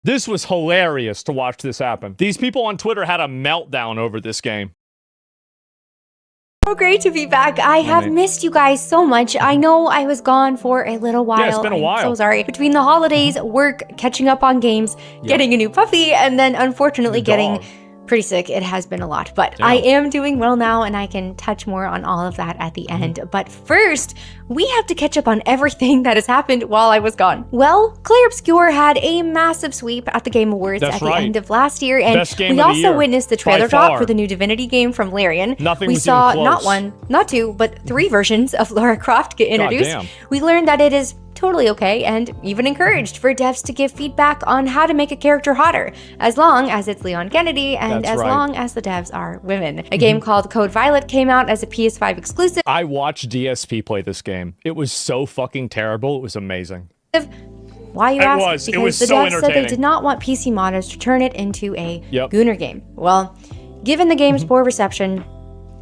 This was hilarious to watch this happen. These people on Twitter had a meltdown over this game. So great to be back. I have missed you guys so much. I know I was gone for a little while. Yeah, it's been a while. I'm so sorry. Between the holidays, work, catching up on games, getting a new puppy, and then unfortunately getting pretty sick. It has been a lot, but I am doing well now, and I can touch more on all of that at the end. But first, we have to catch up on everything that has happened while I was gone. Well, Claire Obscure had a massive sweep at the Game Awards at the end of last year, and we also witnessed the trailer drop for the new Divinity game from Larian. We saw not one, not two, but 3 versions of Lara Croft get introduced. We learned that it is totally okay and even encouraged for devs to give feedback on how to make a character hotter, as long as it's Leon Kennedy and as long as the devs are women. A game called Code Violet came out as a PS5 exclusive. I watched DSP play this game. It was so fucking terrible. It was amazing. Why you ask? It was the so devs said they did not want PC modders to turn it into a Gooner game. Well, given the game's poor reception,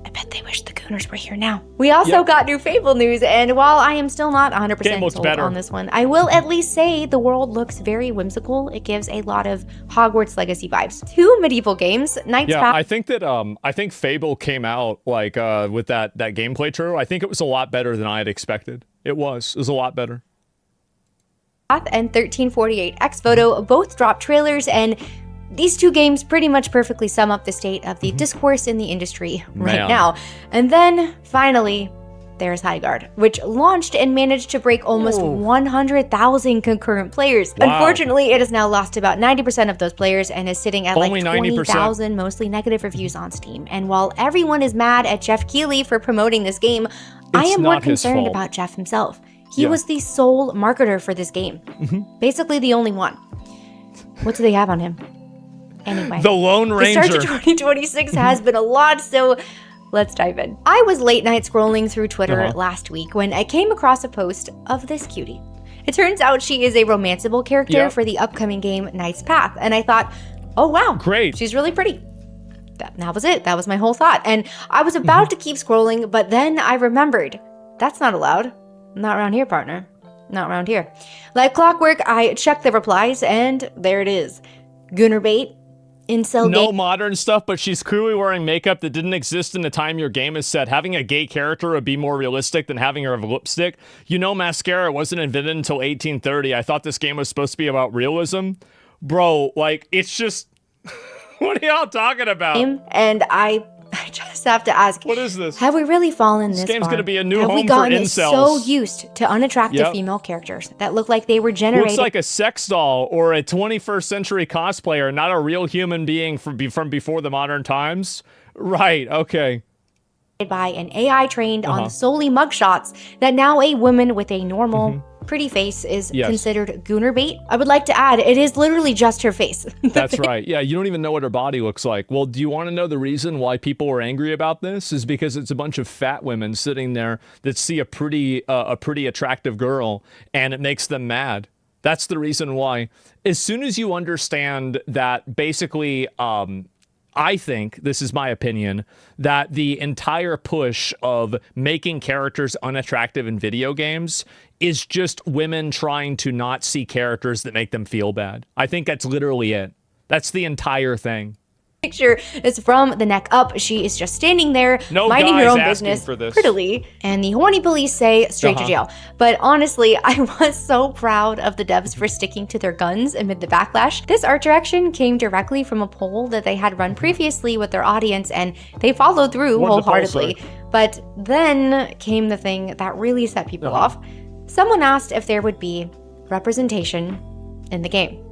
I bet they wish the Gooners were here now. We also got new Fable news, and while I am still not 100% sold on this one, I will at least say the world looks very whimsical. It gives a lot of Hogwarts Legacy vibes. 2 medieval games, Knights Path. I think that I think Fable came out like with that gameplay trailer. I think it was a lot better than I had expected. It was a lot better. And 1348 X Photo both dropped trailers, and these 2 games pretty much perfectly sum up the state of the discourse in the industry right now. And then, finally, there's Highguard, which launched and managed to break almost 100,000 concurrent players. Unfortunately, it has now lost about 90% of those players and is sitting at like 20,000 mostly negative reviews on Steam. And while everyone is mad at Jeff Keighley for promoting this game, I am more concerned about Jeff himself. He was the sole marketer for this game. Basically the only one. What do they have on him? Anyway, the Lone Ranger. The start to 2026 has been a lot, so let's dive in. I was late night scrolling through Twitter last week when I came across a post of this cutie. It turns out she is a romanceable character for the upcoming game Knight's Path, and I thought, oh wow, great, she's really pretty. That was it. That was my whole thought. And I was about to keep scrolling, but then I remembered, that's not allowed. Not around here, partner. Not around here. Like clockwork, I checked the replies, and there it is. Gooner bait. No modern stuff, but she's clearly wearing makeup that didn't exist in the time your game is set. Having a gay character would be more realistic than having her have lipstick. You know, mascara wasn't invented until 1830. I thought this game was supposed to be about realism. Bro, like, it's just... What are y'all talking about? And I just have to ask, what is this? Have we really fallen this far? This game's going to be a new home for incels. Have we gotten so used to unattractive female characters that look like they were generated... Looks like a sex doll or a 21st century cosplayer, not a real human being from before the modern times? Right, okay. ...by an AI trained on solely mugshots, that now a woman with a normal... pretty face is considered gooner bait. I would like to add, it is literally just her face. That's right. Yeah, you don't even know what her body looks like. Well, do you want to know the reason why people were angry about this? Is because it's a bunch of fat women sitting there that see a pretty attractive girl, and it makes them mad. That's the reason why. As soon as you understand that, basically, I think, this is my opinion, that the entire push of making characters unattractive in video games is just women trying to not see characters that make them feel bad. I think that's literally it. That's the entire thing. Picture is from the neck up. She is just standing there, minding her own business prettily, and the horny police say straight to jail. But honestly, I was so proud of the devs for sticking to their guns amid the backlash. This art direction came directly from a poll that they had run previously with their audience, and they followed through wholeheartedly. But then came the thing that really set people off. Someone asked if there would be representation in the game.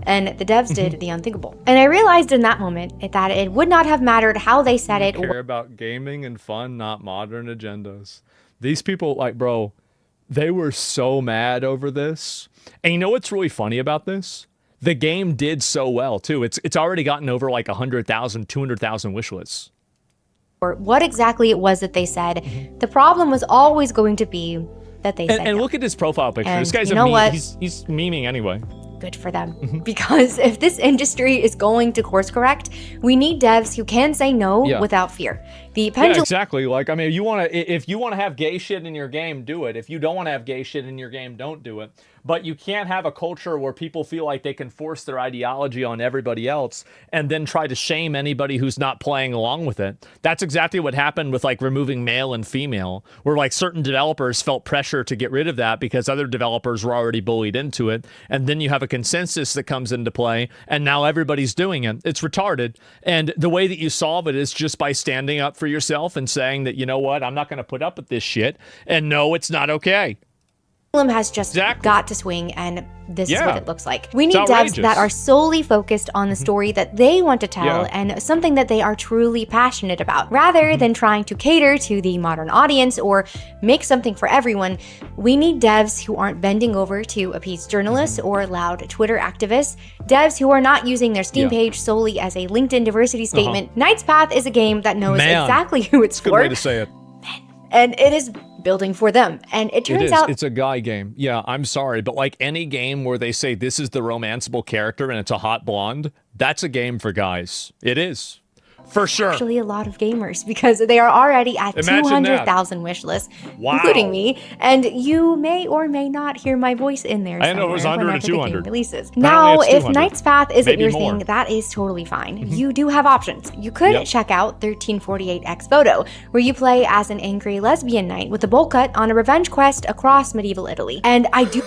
And the devs did the unthinkable. And I realized in that moment that it would not have mattered how they said it. Care about gaming and fun, not modern agendas. These people, like, bro, they were so mad over this. And you know what's really funny about this? The game did so well, too. It's already gotten over like 100,000, 200,000 wish lists. Or what exactly it was that they said. The problem was always going to be that they said And look at his profile picture. And this guy's you know what? He's memeing anyway. Good for them. Because if this industry is going to course correct, we need devs who can say no without fear. The pendulum... Yeah, exactly. Like, I mean, if you want to have gay shit in your game, do it. If you don't want to have gay shit in your game, don't do it. but you can't have a culture where people feel like they can force their ideology on everybody else and then try to shame anybody who's not playing along with it. That's exactly what happened with like removing male and female, where like certain developers felt pressure to get rid of that because other developers were already bullied into it. And then you have a consensus that comes into play, and now everybody's doing it. It's retarded. And the way that you solve it is just by standing up for yourself and saying that, you know what, I'm not going to put up with this shit. And no, it's not okay. Has just got to swing, and this is what it looks like. We need devs that are solely focused on the story that they want to tell and something that they are truly passionate about, rather than trying to cater to the modern audience or make something for everyone. We need devs who aren't bending over to appease journalists or loud Twitter activists, devs who are not using their Steam page solely as a LinkedIn diversity statement. Knight's Path is a game that knows exactly who it's for. Good way to say it. And it is building for them. And it turns out it's a guy game. Yeah, I'm sorry, but like any game where they say this is the romanceable character and it's a hot blonde, that's a game for guys. It is. For sure. Actually, a lot of gamers, because they are already at 200,000 wish lists, including me. And you may or may not hear my voice in there. I know it was 100 or 200. Releases. Now, if Knight's Path isn't your thing, that is totally fine. You do have options. You could check out 1348X Photo, where you play as an angry lesbian knight with a bowl cut on a revenge quest across medieval Italy. And I do.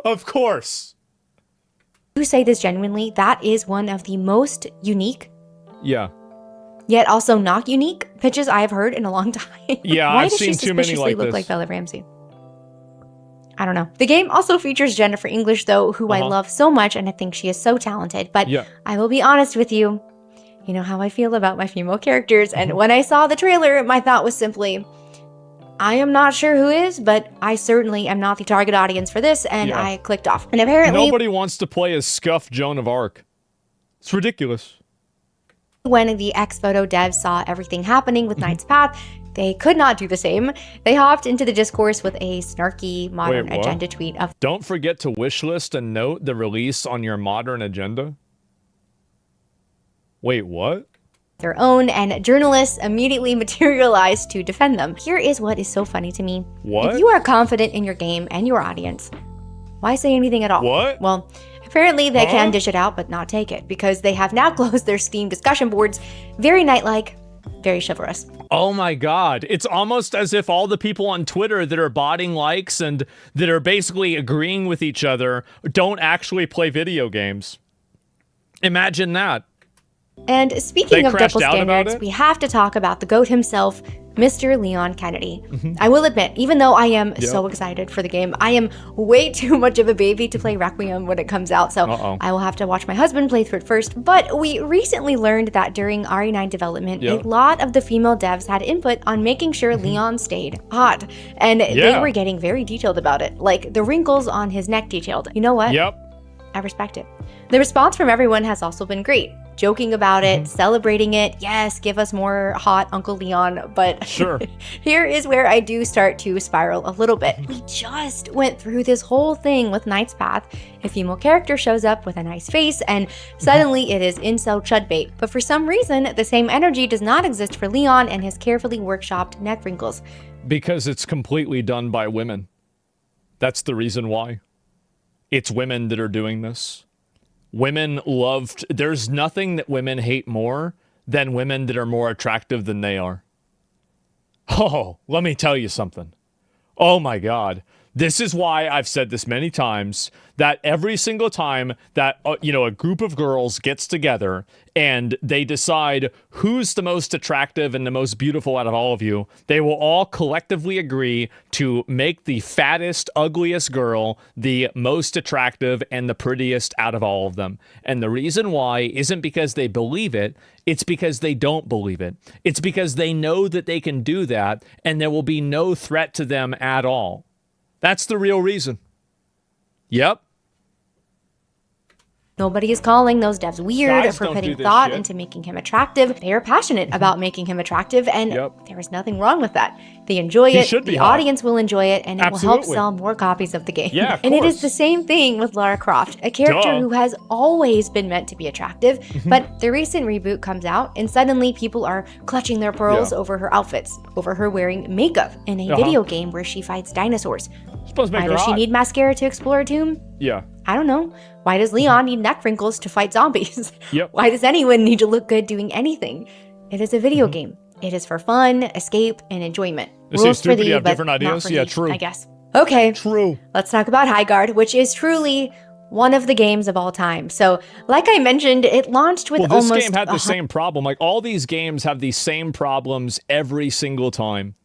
Of course. To say this genuinely, that is one of the most unique, yet also not unique pitches I have heard in a long time. Yeah, I've seen too many like look like Bella Ramsey? I don't know. The game also features Jennifer English, though, who I love so much, and I think she is so talented. But I will be honest with you, you know how I feel about my female characters, and when I saw the trailer, my thought was simply, I am not sure who is, but I certainly am not the target audience for this, and I clicked off. And apparently, nobody wants to play as scuffed Joan of Arc. It's ridiculous. When the X-Photo devs saw everything happening with Knight's Path, they could not do the same. They hopped into the discourse with a snarky modern agenda tweet of, "Don't forget to wishlist and note the release on your modern agenda." Wait, what? Their own, and journalists immediately materialized to defend them. Here is what is so funny to me. What? If you are confident in your game and your audience, why say anything at all? What? Well, apparently they can dish it out but not take it, because they have now closed their Steam discussion boards. Very knight-like, very chivalrous. Oh my god. It's almost as if all the people on Twitter that are botting likes and that are basically agreeing with each other don't actually play video games. Imagine that. And speaking of double standards, we have to talk about the GOAT himself, Mr. Leon Kennedy. I will admit, even though I am so excited for the game, I am way too much of a baby to play Requiem when it comes out, so I will have to watch my husband play through it first. But we recently learned that during RE9 development, a lot of the female devs had input on making sure Leon stayed hot, and they were getting very detailed about it, like the wrinkles on his neck detailed. You know what? I respect it. The response from everyone has also been great. Joking about it, celebrating it. Yes, give us more hot Uncle Leon. But here is where I do start to spiral a little bit. We just went through this whole thing with Knight's Path. A female character shows up with a nice face, and suddenly it is incel chud bait. But for some reason, the same energy does not exist for Leon and his carefully workshopped neck wrinkles. Because it's completely done by women. That's the reason why. It's women that are doing this. Women loved, there's nothing that women hate more than women that are more attractive than they are. Oh, let me tell you something. Oh my God. This is why I've said this many times, that every single time that, a group of girls gets together and they decide who's the most attractive and the most beautiful out of all of you, they will all collectively agree to make the fattest, ugliest girl the most attractive and the prettiest out of all of them. And the reason why isn't because they believe it, it's because they don't believe it. It's because they know that they can do that and there will be no threat to them at all. That's the real reason. Yep. Nobody is calling those devs weird Guys for don't putting do this thought shit. into making him attractive. They are passionate about making him attractive, and there is nothing wrong with that. They enjoy it, should be the hot. audience will enjoy it, and it will help Absolutely. sell more copies of the game. Yeah, of And it is course. the same thing with Lara Croft, a character Duh. who has always been meant to be attractive, but the recent reboot comes out, and suddenly people are clutching their pearls over her outfits, over her wearing makeup in a video game where she fights dinosaurs. Supposed to make Why her does she hot. need mascara to explore a tomb? Yeah. I don't know. Why does Leon need neck wrinkles to fight zombies? Yep. Why does anyone need to look good doing anything? It is a video game. It is for fun, escape, and enjoyment. Is he Rules for stupid? thee, You have but different not ideas? for Yeah, thee, true. I guess. Okay, True. let's talk about Highguard, which is truly one of the games of all time. So, like I mentioned, it launched with Well, this almost game had the same problem. Like, all these games have these same problems every single time.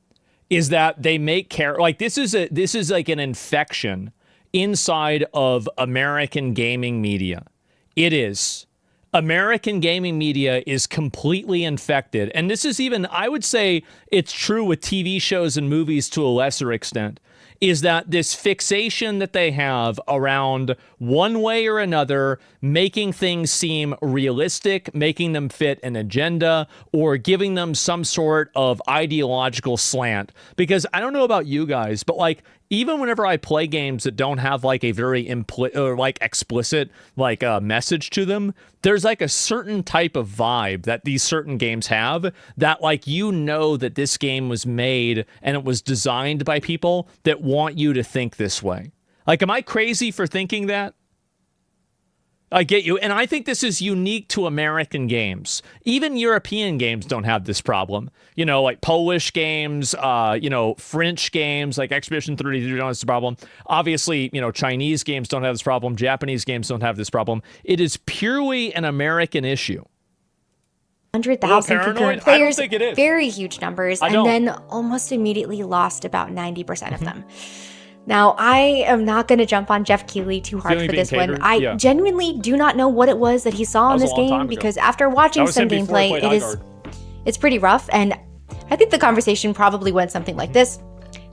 Is that they make like this is like an infection inside of American gaming media. It is. American gaming media is completely infected. And this is even, I would say it's true with TV shows and movies to a lesser extent, is that this fixation that they have around one way or another making things seem realistic, making them fit an agenda, or giving them some sort of ideological slant. Because I don't know about you guys, but like, even whenever I play games that don't have like a very explicit like message to them, there's like a certain type of vibe that these certain games have that like, you know, that this game was made and it was designed by people that want you to think this way. Like, am I crazy for thinking that? I get you. And I think this is unique to American games. Even European games don't have this problem. You know, like Polish games, French games, like Expedition 33 don't have this problem. Obviously, Chinese games don't have this problem. Japanese games don't have this problem. It is purely an American issue. 100,000 concurrent I players, don't think it is. very huge numbers, and then almost immediately lost about 90% of them. Now, I am not going to jump on Jeff Keighley too hard for this one. I genuinely do not know what it was that he saw in this game, because after watching some gameplay, it's pretty rough, and I think the conversation probably went something like this.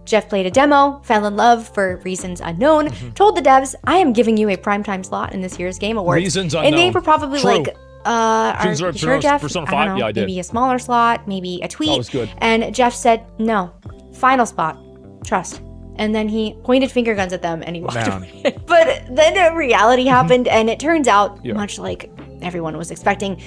Jeff played a demo, fell in love for reasons unknown, told the devs, I am giving you a primetime slot in this year's Game Awards. Reasons unknown. And they were probably like, are you sure, Jeff? Persona I 5? don't know, Yeah, I did. maybe a smaller slot, maybe a tweet. That was good. And Jeff said, no, final spot, trust. And then he pointed finger guns at them and he walked away. But then reality happened, and it turns out, much like everyone was expecting,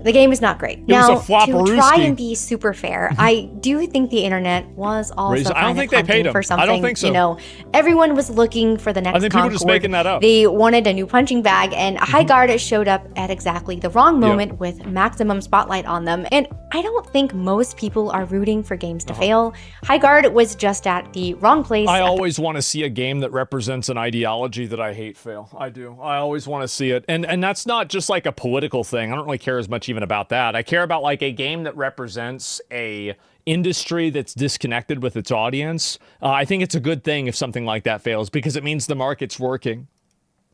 the game is not great. Now, to try and be super fair, I do think the internet was also kind of hunting for something. I don't think so. Everyone was looking for the next I think people were just making that up. They wanted a new punching bag, and Highguard showed up at exactly the wrong moment with maximum spotlight on them. And I don't think most people are rooting for games to fail. Highguard was just at the wrong place. I always want to see a game that represents an ideology that I hate fail. I do. I always want to see it. And that's not just like a political thing. I don't really care as much even about that. I care about like a game that represents a industry that's disconnected with its audience. I think it's a good thing if something like that fails, because it means the market's working.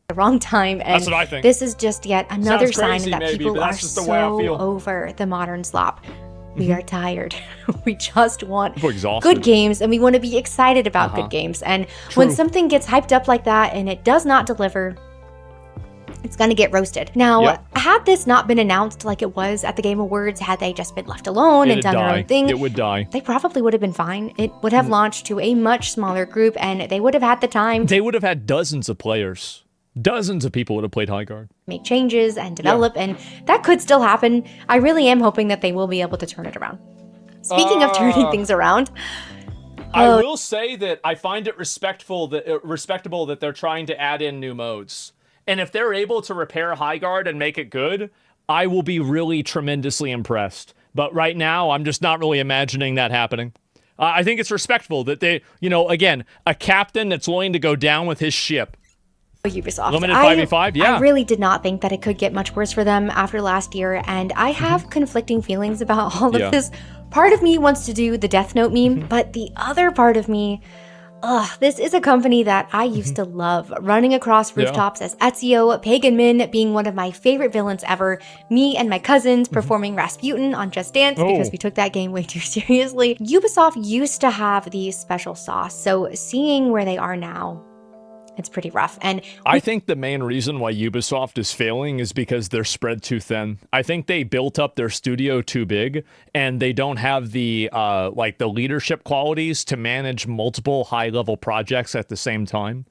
The wrong time, and that's what I think. This is just yet another sign crazy, that maybe, people are so over the modern slop. We are tired. We just want good games, and we want to be excited about good games. And when something gets hyped up like that and it does not deliver, it's going to get roasted. Now, had this not been announced like it was at the Game Awards, had they just been left alone and done their own thing, it would die. They probably would have been fine. It would have launched to a much smaller group, and they would have had the time. They would have had dozens of players. Dozens of people would have played Highguard. Make changes and develop, and that could still happen. I really am hoping that they will be able to turn it around. Speaking of turning things around, I will say that I find it respectable that they're trying to add in new modes. And if they're able to repair Highguard and make it good, I will be really tremendously impressed. But right now, I'm just not really imagining that happening. I think it's respectful that they, again, a captain that's willing to go down with his ship. Ubisoft. Limited 5v5, I really did not think that it could get much worse for them after last year, and I have conflicting feelings about all of this. Part of me wants to do the Death Note meme, but the other part of me, this is a company that I used to love. Running across rooftops as Ezio, Pagan Min being one of my favorite villains ever, me and my cousins performing Rasputin on Just Dance because we took that game way too seriously. Ubisoft used to have the special sauce, so seeing where they are now, It's pretty rough. And I think the main reason why Ubisoft is failing is because they're spread too thin. I think they built up their studio too big, and they don't have the the leadership qualities to manage multiple high-level projects at the same time.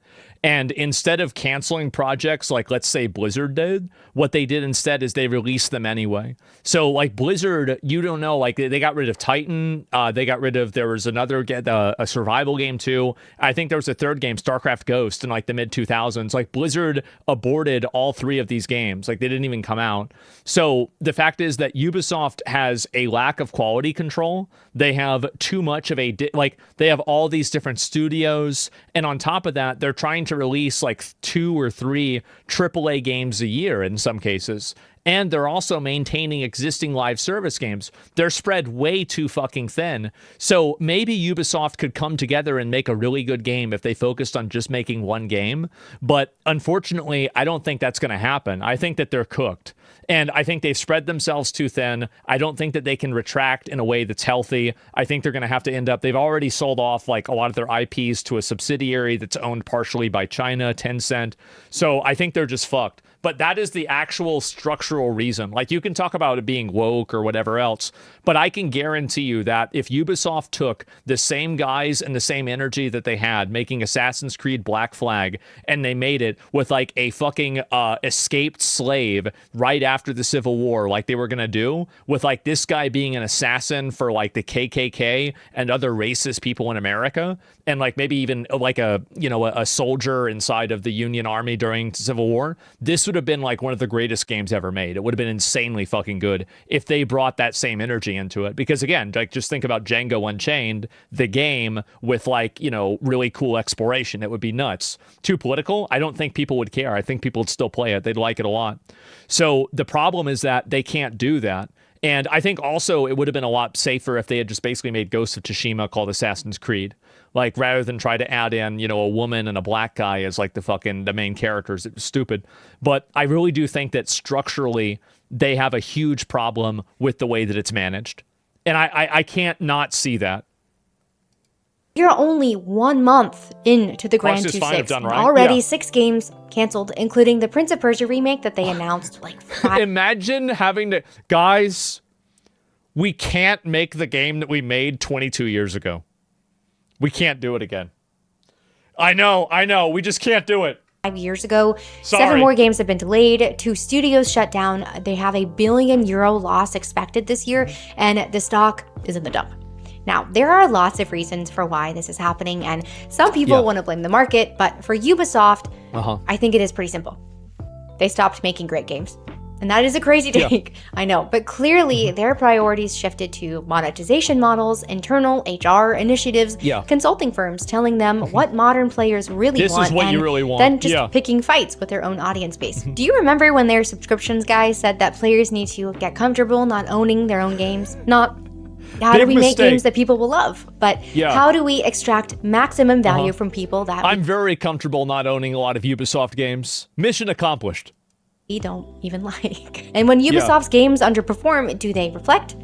And instead of canceling projects like, let's say, Blizzard did, what they did instead is they released them anyway. So, like, Blizzard, you don't know, like, they got rid of Titan. They got rid of, there was another, a survival game, too. I think there was a third game, StarCraft Ghost, in, like, the mid-2000s. Like, Blizzard aborted all 3 of these games. Like, they didn't even come out. So, the fact is that Ubisoft has a lack of quality control. They have too much of a, they have all these different studios. And on top of that, they're trying to release like 2 or 3 AAA games a year in some cases. And they're also maintaining existing live service games. They're spread way too fucking thin. So maybe Ubisoft could come together and make a really good game if they focused on just making one game. But unfortunately, I don't think that's going to happen. I think that they're cooked. And I think they've spread themselves too thin. I don't think that they can retract in a way that's healthy. I think they're going to have to end up, they've already sold off like a lot of their IPs to a subsidiary that's owned partially by China, Tencent. So I think they're just fucked. But that is the actual structural reason. Like, you can talk about it being woke or whatever else, but I can guarantee you that if Ubisoft took the same guys and the same energy that they had making Assassin's Creed Black Flag, and they made it with like a fucking escaped slave right after the Civil War, like they were gonna do, with like this guy being an assassin for like the KKK and other racist people in America, and like maybe even like a soldier inside of the Union Army during the Civil War, this would have been like one of the greatest games ever made. It would have been insanely fucking good if they brought that same energy into it. Because again, like, just think about Django Unchained, the game with like, really cool exploration. It would be nuts. Too political? I don't think people would care. I think people would still play it. They'd like it a lot. So the problem is that they can't do that. And I think also it would have been a lot safer if they had just basically made Ghost of Tsushima called Assassin's Creed. Like, rather than try to add in, a woman and a black guy as like the main characters. It was stupid. But I really do think that structurally they have a huge problem with the way that it's managed. And I can't not see that. You're only 1 month into the Grand 2.6. Done, right? Already 6 games canceled, including the Prince of Persia remake that they announced like 5. Imagine having to... Guys, we can't make the game that we made 22 years ago. We can't do it again. I know. We just can't do it. 5 years ago. Sorry. 7 more games have been delayed. 2 studios shut down. They have a €1 billion loss expected this year, and the stock is in the dump. Now, there are lots of reasons for why this is happening, and some people want to blame the market, but for Ubisoft, I think it is pretty simple. They stopped making great games. And that is a crazy take, I know. But clearly, their priorities shifted to monetization models, internal HR initiatives, consulting firms telling them what modern players really want. This is what you really want. Then just picking fights with their own audience base. Do you remember when their subscriptions guy said that players need to get comfortable not owning their own games? Not how do we make games that people will love, but how do we extract maximum value from people that I'm very comfortable not owning a lot of Ubisoft games. Mission accomplished. We don't even like. And when Ubisoft's games underperform, do they reflect?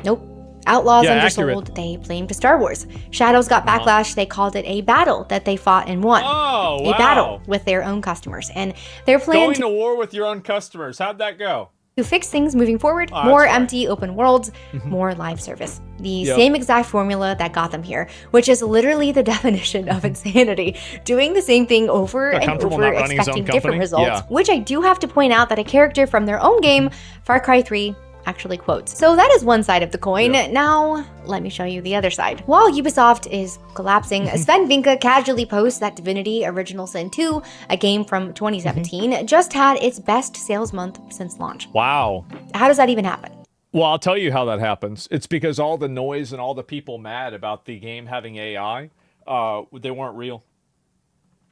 Nope. Outlaws undersold, they blamed Star Wars. Shadows got backlash, they called it a battle that they fought and won. Oh, wow. A battle with their own customers. And their plan going to war with your own customers. How'd that go? To fix things moving forward, more empty open worlds, more live service. The same exact formula that got them here, which is literally the definition of insanity. Doing the same thing over and over, expecting different results, which I do have to point out that a character from their own game, Far Cry 3, actually quotes. So that is one side of the coin. Now, let me show you the other side. While Ubisoft is collapsing, Sven Vinca casually posts that Divinity Original Sin 2, a game from 2017, just had its best sales month since launch. Wow. How does that even happen? Well, I'll tell you how that happens. It's because all the noise and all the people mad about the game having AI, they weren't real.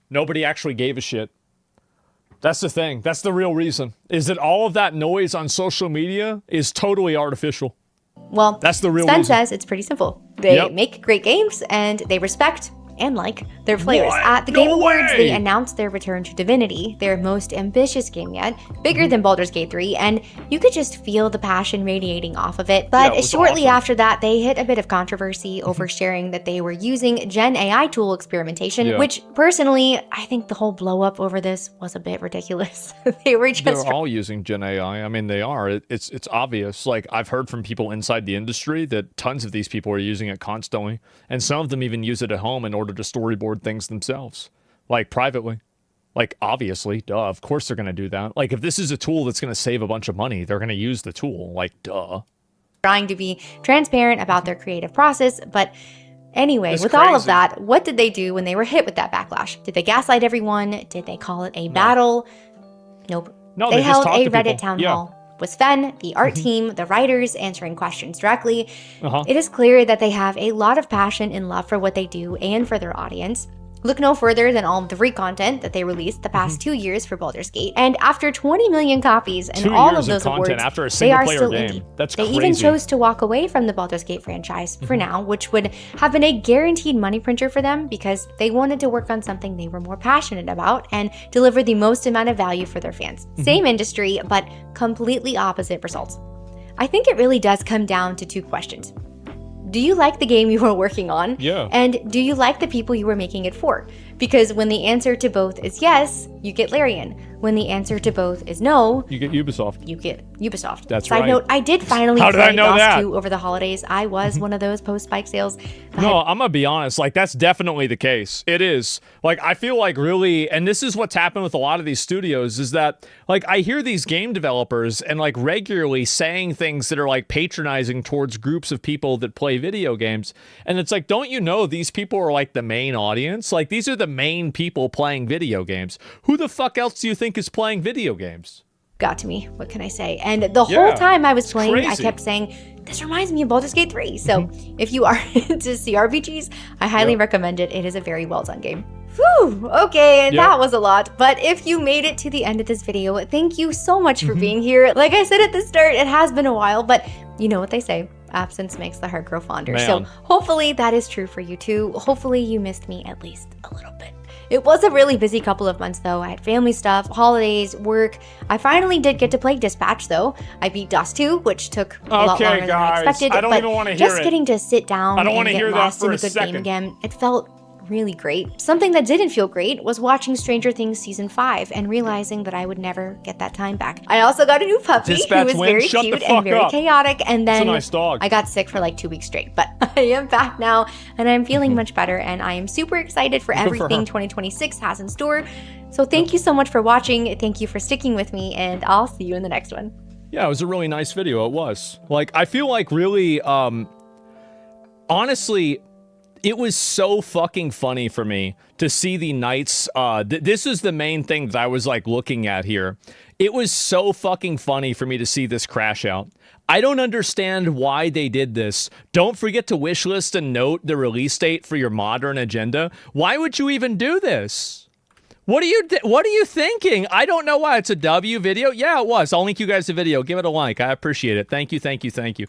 Nobody actually gave a shit. That's the thing. That's the real reason. Is that all of that noise on social media is totally artificial. Well, that's the real Sven reason. says it's pretty simple. They make great games and they respect and like their players. What? At the No Game Awards, way! they announced their return to Divinity, their most ambitious game yet, bigger than Baldur's Gate 3, and you could just feel the passion radiating off of it. But it was shortly awesome. after that, they hit a bit of controversy over sharing that they were using Gen AI tool experimentation, which personally, I think the whole blow up over this was a bit ridiculous. They're all using Gen AI. I mean, they are. It's obvious. Like, I've heard from people inside the industry that tons of these people are using it constantly, and some of them even use it at home in order to storyboard things themselves, like privately. Like, obviously, duh, of course they're going to do that. Like, if this is a tool that's going to save a bunch of money, they're going to use the tool. Like, duh. Trying to be transparent about their creative process, but anyway, with all of that, what did they do when they were hit with that backlash? Did they gaslight everyone? Did they call it a battle? Nope. No, they held just a to Reddit people. town hall with Sven, the art team, the writers answering questions directly. Uh-huh. It is clear that they have a lot of passion and love for what they do and for their audience. Look no further than all of the free content that they released the past 2 years for Baldur's Gate. And after 20 million copies and all of those awards, after a they are single-player still game. indie. That's they crazy. even chose to walk away from the Baldur's Gate franchise for now, which would have been a guaranteed money printer for them because they wanted to work on something they were more passionate about and deliver the most amount of value for their fans. Same industry, but completely opposite results. I think it really does come down to two questions. Do you like the game you were working on? Yeah. And do you like the people you were making it for? Because when the answer to both is yes, you get Larian. When the answer to both is no, You get Ubisoft. you get Ubisoft. That's Side right. note, I did finally How did I play know DOS that? 2 over the holidays. I was one of those post-spike sales. No, I'm gonna be honest. Like, that's definitely the case. It is. Like, I feel like really, and this is what's happened with a lot of these studios, is that, like, I hear these game developers and, like, regularly saying things that are, like, patronizing towards groups of people that play video games. And it's like, don't you know these people are, like, the main audience? Like, these are the main people playing video games. Who the fuck else do you think is playing video games? Got to me. What can I say? And the whole time I was playing, I crazy. kept saying, this reminds me of Baldur's Gate 3. So if you are into CRPGs, I highly recommend it. It is a very well done game. Whew, okay, and that was a lot. But if you made it to the end of this video, thank you so much for being here. Like I said at the start, it has been a while, but you know what they say. Absence makes the heart grow fonder. Man. So hopefully that is true for you too. Hopefully you missed me at least a little bit. It was a really busy couple of months though. I had family stuff, holidays, work. I finally did get to play Dispatch though. I beat DOS 2, which took a lot longer than I expected. I don't but even want to hear just it. getting to sit down I don't and wanna get hear that lost for in a a good second. game again, it felt really great. Something that didn't feel great was watching Stranger Things Season 5 and realizing that I would never get that time back. I also got a new puppy Dispatch who was wins. very Shut the cute fuck and very up. chaotic, and then It's a nice dog. I got sick for like 2 weeks straight, but I am back now and I'm feeling much better, and I am super excited for for everything her. 2026 has in store. So thank you so much for watching. Thank you for sticking with me, and I'll see you in the next one. Yeah, it was a really nice video. It was. Like, I feel like really, honestly, it was so fucking funny for me to see the knights. This is the main thing that I was like looking at here. It was so fucking funny for me to see this crash out. I don't understand why they did this. Don't forget to wishlist and note the release date for your modern agenda. Why would you even do this? What are you thinking? I don't know why. It's a W video. Yeah, it was. I'll link you guys the video. Give it a like. I appreciate it. Thank you, thank you, thank you.